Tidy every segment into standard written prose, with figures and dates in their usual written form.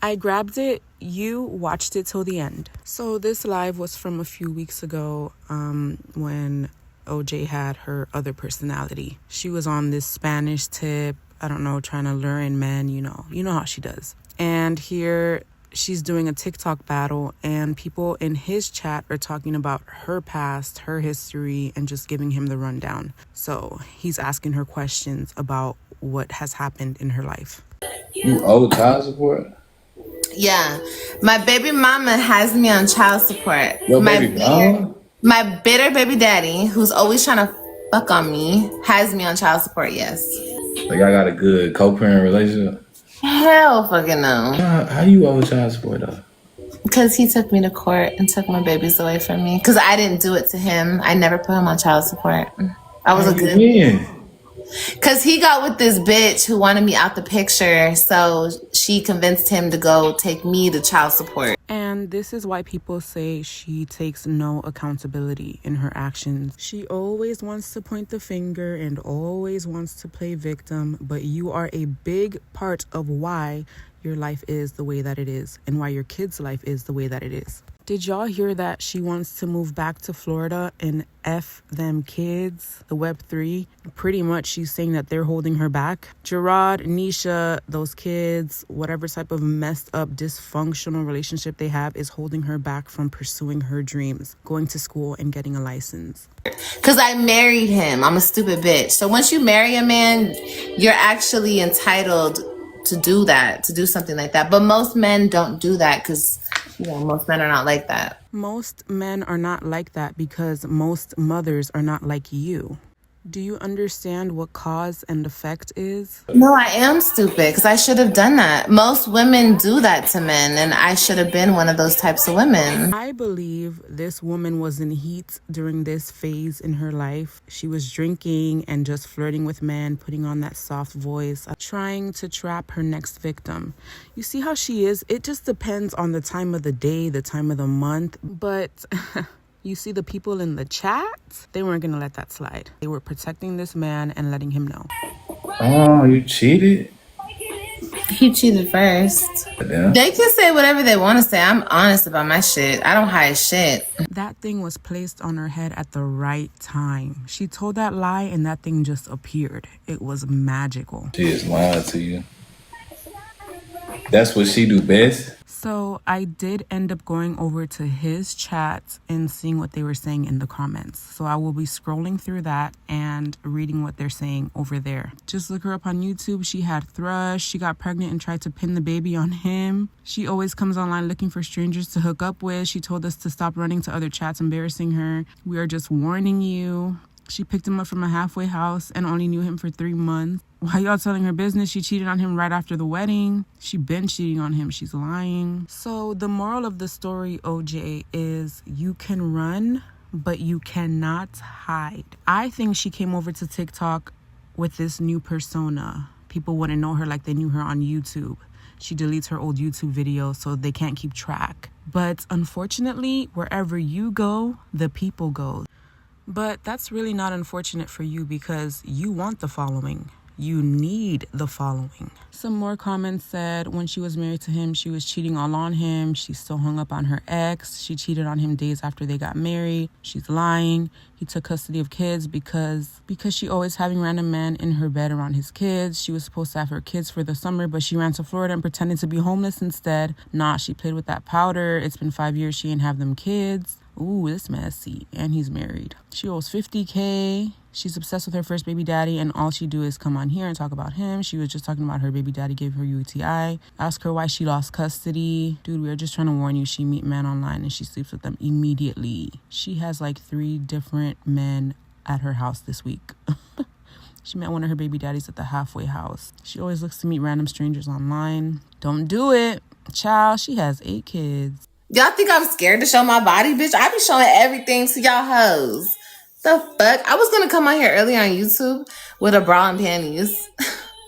I grabbed it. You watched it till the end. So this live was from a few weeks ago when OJ had her other personality. She was on this Spanish tip, I don't know, trying to lure in men, you know how she does. And here she's doing a TikTok battle, and people in his chat are talking about her past, her history, and just giving him the rundown. So he's asking her questions about what has happened in her life. You owe child support? Yeah. My baby mama has me on child support. Your baby mama? My bitter baby daddy, who's always trying to fuck on me, has me on child support, yes. Like, I got a good co-parent relationship? Hell fucking no. How you owe child support, though? Because he took me to court and took my babies away from me. Because I didn't do it to him. I never put him on child support. I was a good man. Because he got with this bitch who wanted me out the picture. So she convinced him to go take me to child support. And this is why people say she takes no accountability in her actions. She always wants to point the finger and always wants to play victim. But you are a big part of why your life is the way that it is and why your kids' life is the way that it is. Did y'all hear that she wants to move back to Florida and F them kids, the Webb 3? Pretty much she's saying that they're holding her back. Gerard, Nisha, those kids, whatever type of messed up, dysfunctional relationship they have is holding her back from pursuing her dreams, going to school and getting a license. Because I married him. I'm a stupid bitch. So once you marry a man, you're actually entitled to do that, to do something like that. But most men don't do that because, most men are not like that. Most men are not like that because most mothers are not like you. Do you understand what cause and effect is? No, I am stupid because I should have done that. Most women do that to men, and I should have been one of those types of women. I believe this woman was in heat during this phase in her life. She was drinking and just flirting with men, putting on that soft voice, trying to trap her next victim. You see how she is? It just depends on the time of the day, the time of the month, but... You see the people in the chat, they weren't going to let that slide. They were protecting this man and letting him know. Oh, you cheated? He cheated first. Yeah. They can say whatever they want to say. I'm honest about my shit. I don't hide shit. That thing was placed on her head at the right time. She told that lie and that thing just appeared. It was magical. She is lying to you. That's what she do best. So I did end up going over to his chat and seeing what they were saying in the comments. So I will be scrolling through that and reading what they're saying over there. Just look her up on YouTube. She had thrush. She got pregnant and tried to pin the baby on him. She always comes online looking for strangers to hook up with. She told us to stop running to other chats, embarrassing her. We are just warning you. She picked him up from a halfway house and only knew him for 3 months. Why y'all telling her business? She cheated on him right after the wedding. She been cheating on him. She's lying. So the moral of the story, OJ, is you can run, but you cannot hide. I think she came over to TikTok with this new persona. People wouldn't know her like they knew her on YouTube. She deletes her old YouTube videos so they can't keep track. But unfortunately, wherever you go, the people go. But that's really not unfortunate for you because you want the following. You need the following. Some more comments said when she was married to him, she was cheating all on him. She's still hung up on her ex. She cheated on him days after they got married. She's lying. He took custody of kids because she always having random men in her bed around his kids. She was supposed to have her kids for the summer, but she ran to Florida and pretended to be homeless instead. Nah, she played with that powder. It's been 5 years. She ain't have them kids. Ooh, this messy. And he's married. She owes $50K. She's obsessed with her first baby daddy, and all she do is come on here and talk about him. She was just talking about her baby daddy gave her UTI. Ask her why she lost custody. Dude, we are just trying to warn you. She meet men online and she sleeps with them immediately. She has like 3 different men at her house this week. She met one of her baby daddies at the halfway house. She always looks to meet random strangers online. Don't do it. Child, she has 8 kids. Y'all think I'm scared to show my body, bitch? I be showing everything to y'all hoes. The fuck? I was gonna come on here early on YouTube with a bra and panties.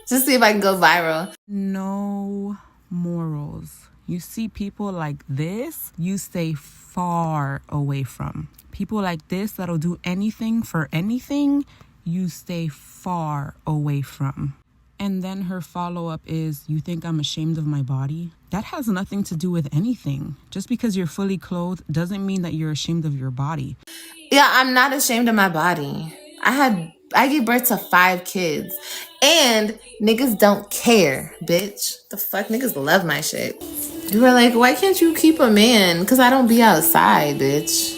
Just see if I can go viral. No morals. You see people like this, you stay far away from. People like this that'll do anything for anything, you stay far away from. And then her follow-up is, you think I'm ashamed of my body? That has nothing to do with anything. Just because you're fully clothed doesn't mean that you're ashamed of your body. Yeah, I'm not ashamed of my body. I gave birth to 5 kids. And niggas don't care, bitch. The fuck? Niggas love my shit. You were like, why can't you keep a man? Because I don't be outside, bitch.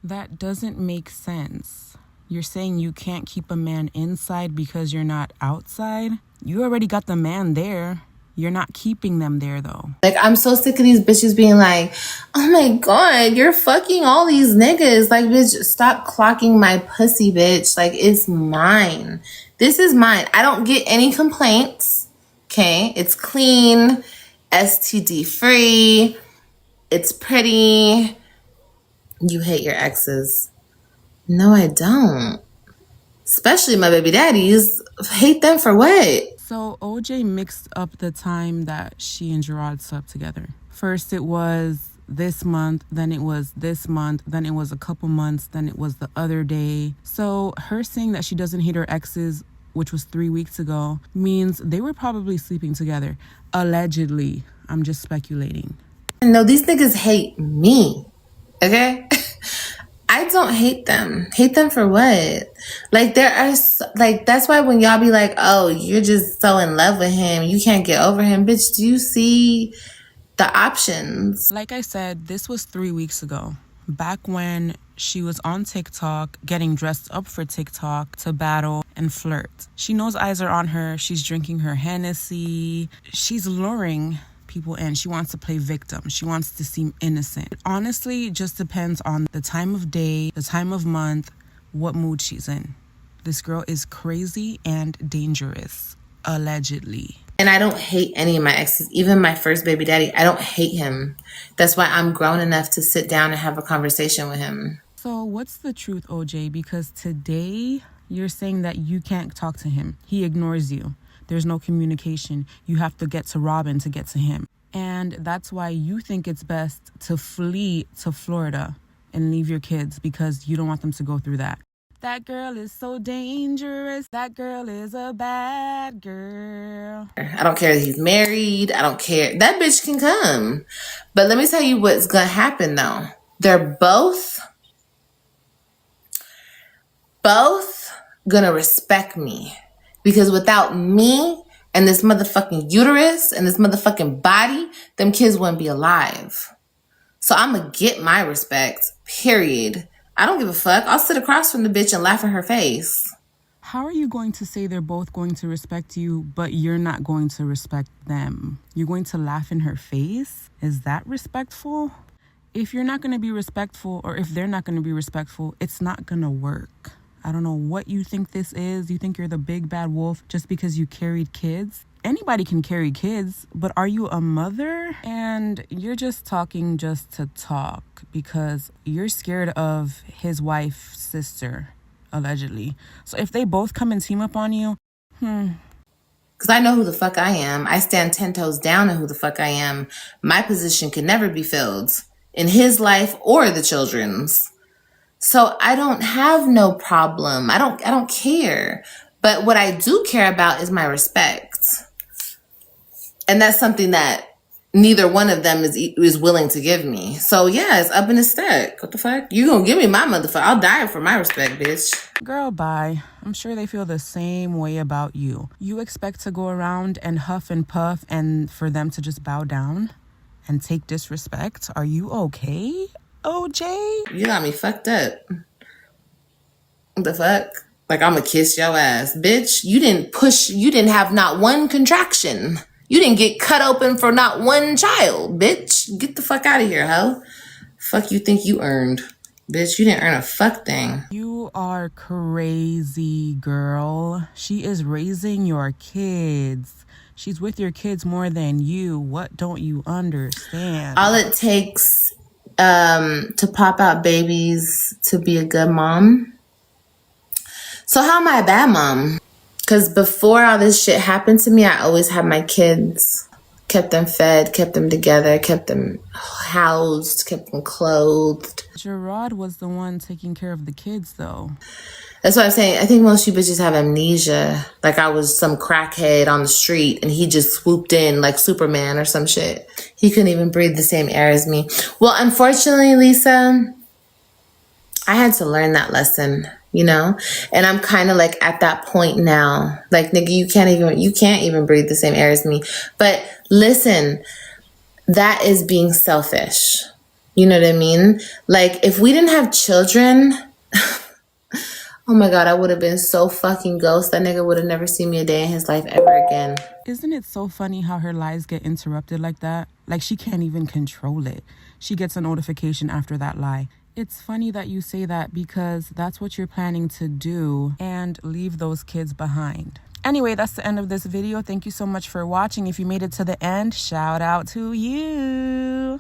That doesn't make sense. You're saying you can't keep a man inside because you're not outside? You already got the man there. You're not keeping them there, though. Like, I'm so sick of these bitches being like, oh my God, you're fucking all these niggas. Like, bitch, stop clocking my pussy, bitch. Like, it's mine. This is mine. I don't get any complaints. Okay? It's clean, STD free. It's pretty. You hate your exes. No, I don't. Especially my baby daddies. Hate them for what? So OJ mixed up the time that she and Gerard slept together. First it was this month, then it was this month, then it was a couple months, then it was the other day. So her saying that she doesn't hate her exes, which was 3 weeks ago, means they were probably sleeping together. Allegedly. I'm just speculating. No, these niggas hate me. Okay? I don't hate them. Hate them for what? Like, that's why when y'all be like, oh, you're just so in love with him, you can't get over him. Bitch, do you see the options? Like I said, this was 3 weeks ago. Back when she was on TikTok, getting dressed up for TikTok to battle and flirt. She knows eyes are on her. She's drinking her Hennessy. She's luring people in. She wants to play victim. She wants to seem innocent. It honestly just depends on the time of day, the time of month, what mood she's in. This girl is crazy and dangerous, allegedly. And I don't hate any of my exes, even my first baby daddy. I don't hate him. That's why I'm grown enough to sit down and have a conversation with him. So what's the truth, OJ? Because today you're saying that you can't talk to him. He ignores you. There's no communication. You have to get to Robin to get to him. And that's why you think it's best to flee to Florida and leave your kids because you don't want them to go through that. That girl is so dangerous. That girl is a bad girl. I don't care that he's married. I don't care. That bitch can come. But let me tell you what's going to happen, though. They're both going to respect me. Because without me and this motherfucking uterus and this motherfucking body, them kids wouldn't be alive. So I'm going to get my respect, period. I don't give a fuck. I'll sit across from the bitch and laugh in her face. How are you going to say they're both going to respect you, but you're not going to respect them? You're going to laugh in her face? Is that respectful? If you're not going to be respectful, or if they're not going to be respectful, it's not going to work. I don't know what you think this is. You think you're the big bad wolf just because you carried kids? Anybody can carry kids, but are you a mother? And you're just talking just to talk because you're scared of his wife's sister, allegedly. So if they both come and team up on you, Because I know who the fuck I am. I stand 10 toes down on who the fuck I am. My position can never be filled in his life or the children's. So I don't have no problem. I don't care. But what I do care about is my respect. And that's something that neither one of them is willing to give me. So yeah, it's up in the stack. What the fuck? You gonna give me my motherfucker? I'll die for my respect, bitch. girl, bye. I'm sure they feel the same way about you. You expect to go around and huff and puff and for them to just bow down and take disrespect? Are you okay, OJ? You got me fucked up. What the fuck? Like I'm gonna kiss your ass. Bitch, you didn't have not one contraction. You didn't get cut open for not one child, bitch. Get the fuck out of here, ho. Fuck you think you earned. Bitch, you didn't earn a fuck thing. You are crazy, girl. She is raising your kids. She's with your kids more than you. What don't you understand? All it takes to pop out babies to be a good mom. So how am I a bad mom? Because before all this shit happened to me, I always had my kids. Kept them fed, kept them together, kept them housed, kept them clothed. Gerard was the one taking care of the kids, though. That's what I'm saying. I think most you bitches have amnesia. Like I was some crackhead on the street and he just swooped in like Superman or some shit. He couldn't even breathe the same air as me. Well, unfortunately, Lisa, I had to learn that lesson, you know? And I'm kind of like at that point now. Like, nigga, you can't even breathe the same air as me. But listen, that is being selfish. You know what I mean? Like, if we didn't have children, oh my God, I would have been so fucking ghost. That nigga would have never seen me a day in his life ever again. Isn't it so funny how her lies get interrupted like that? Like she can't even control it. She gets a notification after that lie. It's funny that you say that because that's what you're planning to do and leave those kids behind. Anyway, that's the end of this video. Thank you so much for watching. If you made it to the end, shout out to you.